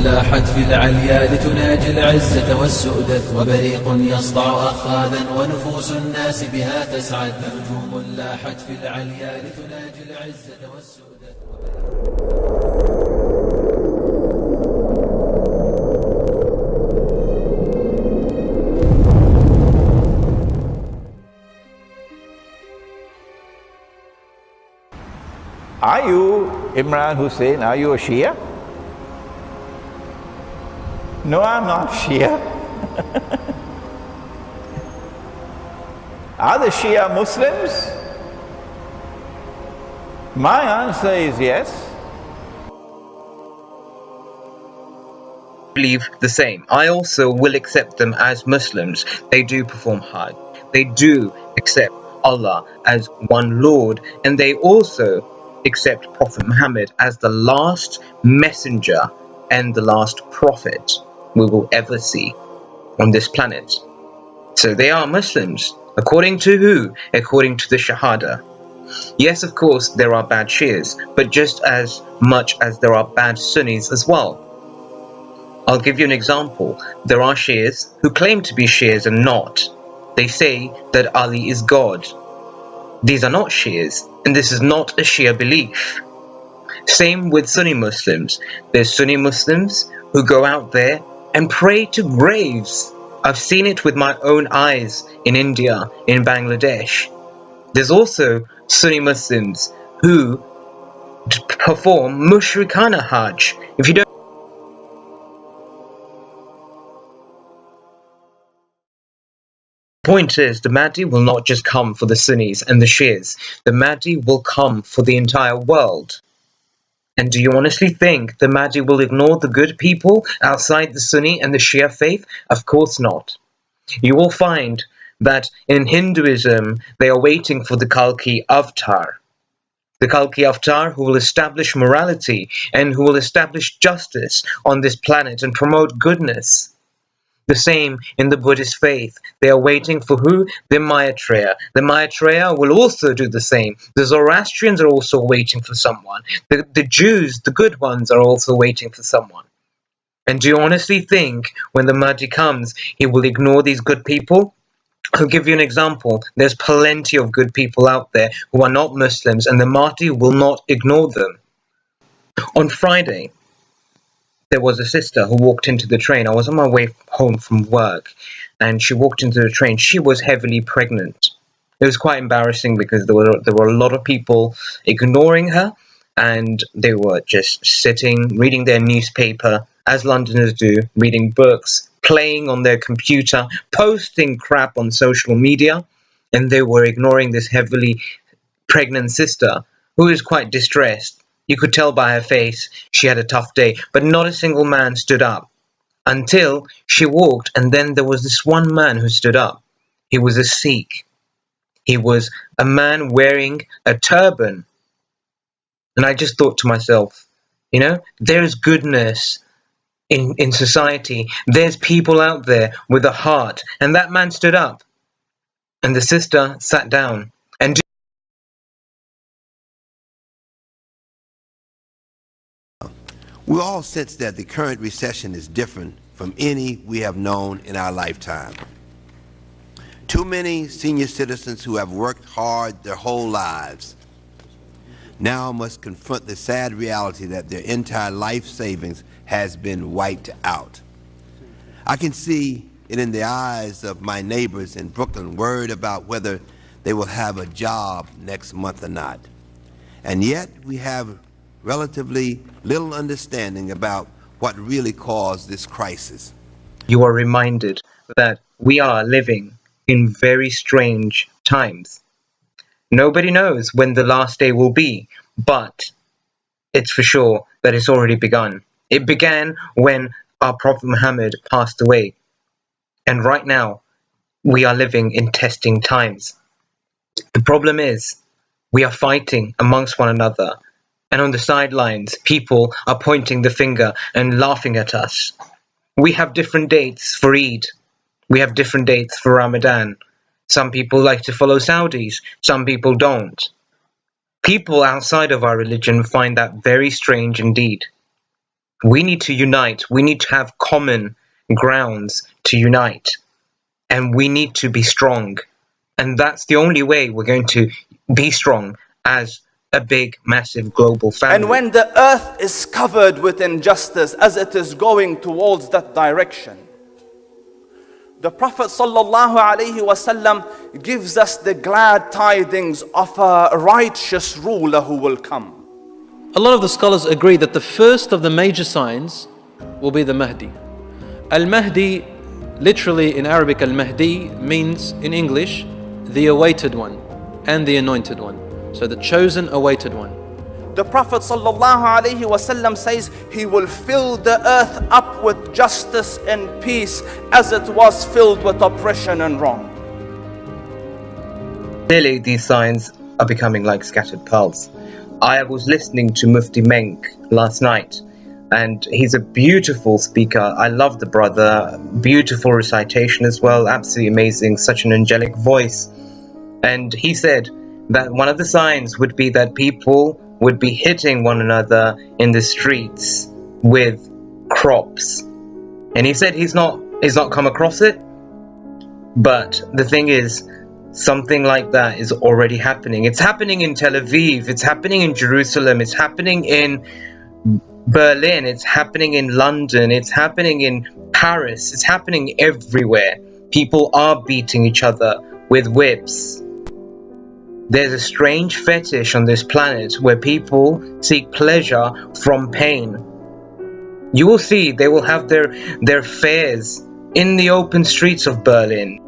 لاحت في العليا لتناجي العزة والسؤدد وبريق يسطع أخاذا ونفوس الناس بها تسعد نجوم لاحت في العليا لتناجي العزة والسؤدد. Are you Imran Hussein? Are you a Shia? No, I'm not Shia. Are the Shia Muslims? My answer is yes. Believe the same. I also will accept them as Muslims. They do perform Hajj. They do accept Allah as one Lord, and they also accept Prophet Muhammad as the last messenger and the last prophet we will ever see on this planet. So they are Muslims. According to who? According to the Shahada. Yes, of course, there are bad Shias, but just as much as there are bad Sunnis as well. I'll give you an example. There are Shias who claim to be Shias and not. They say that Ali is God. These are not Shias, and this is not a Shia belief. Same with Sunni Muslims. There's Sunni Muslims who go out there and pray to graves. I've seen it with my own eyes in India, in Bangladesh. There's also Sunni Muslims who perform mushrikana Hajj. If you don't point is, the Mahdi will not just come for the Sunnis and the Shias. The Mahdi will come for the entire world. And do you honestly think the Mahdi will ignore the good people outside the Sunni and the Shia faith? Of course not. You will find that in Hinduism, they are waiting for the Kalki Avatar. The Kalki Avatar who will establish morality and who will establish justice on this planet and promote goodness. The same in the Buddhist faith. They are waiting for who? The Maitreya. The Maitreya will also do the same. The Zoroastrians are also waiting for someone. The Jews, the good ones, are also waiting for someone. And do you honestly think when the Mahdi comes, he will ignore these good people? I'll give you an example. There's plenty of good people out there who are not Muslims, and the Mahdi will not ignore them. On Friday, there was a sister who walked into the train. I was on my way home from work, and she walked into the train. She was heavily pregnant. It was quite embarrassing because there were a lot of people ignoring her, and they were just sitting, reading their newspaper, as Londoners do, reading books, playing on their computer, posting crap on social media, and they were ignoring this heavily pregnant sister who was quite distressed. You could tell by her face she had a tough day, but not a single man stood up until she walked, and then there was this one man who stood up. He was a Sikh. He was a man wearing a turban. And I just thought to myself, you know, there is goodness in society. There's people out there with a heart. And that man stood up. And the sister sat down. And we all sense that the current recession is different from any we have known in our lifetime. Too many senior citizens who have worked hard their whole lives now must confront the sad reality that their entire life savings has been wiped out. I can see it in the eyes of my neighbors in Brooklyn, worried about whether they will have a job next month or not. And yet we have relatively little understanding about what really caused this crisis. you are reminded that we are living in very strange times. Nobody knows when the last day will be, but it's for sure that it's already begun. It began when our Prophet Muhammad passed away. And right now, we are living in testing times. The problem is, we are fighting amongst one another. And on the sidelines, people are pointing the finger and laughing at us. We have different dates for Eid. We have different dates for Ramadan. Some people like to follow Saudis. Some people don't. People outside of our religion find that very strange indeed. We need to unite. We need to have common grounds to unite. And we need to be strong. And that's the only way we're going to be strong as a big, massive global family. And when the earth is covered with injustice, as it is going towards that direction, the Prophet ﷺ gives us the glad tidings of a righteous ruler who will come. A lot of the scholars agree that the first of the major signs will be the Mahdi. Al-Mahdi, literally in Arabic, Al-Mahdi means in English, the awaited one and the anointed one. So the chosen, awaited one. The Prophet ﷺ says he will fill the earth up with justice and peace as it was filled with oppression and wrong. Clearly, these signs are becoming like scattered pearls. I was listening to Mufti Menk last night, and he's a beautiful speaker. I love the brother. Beautiful recitation as well. Absolutely amazing. Such an angelic voice. And he said that one of the signs would be that people would be hitting one another in the streets with crops. And he said he's not come across it. But the thing is, something like that is already happening. It's happening in Tel Aviv, it's happening in Jerusalem, it's happening in Berlin, it's happening in London, it's happening in Paris, it's happening everywhere. People are beating each other with whips. There's a strange fetish on this planet where people seek pleasure from pain. You will see they will have their fairs in the open streets of Berlin.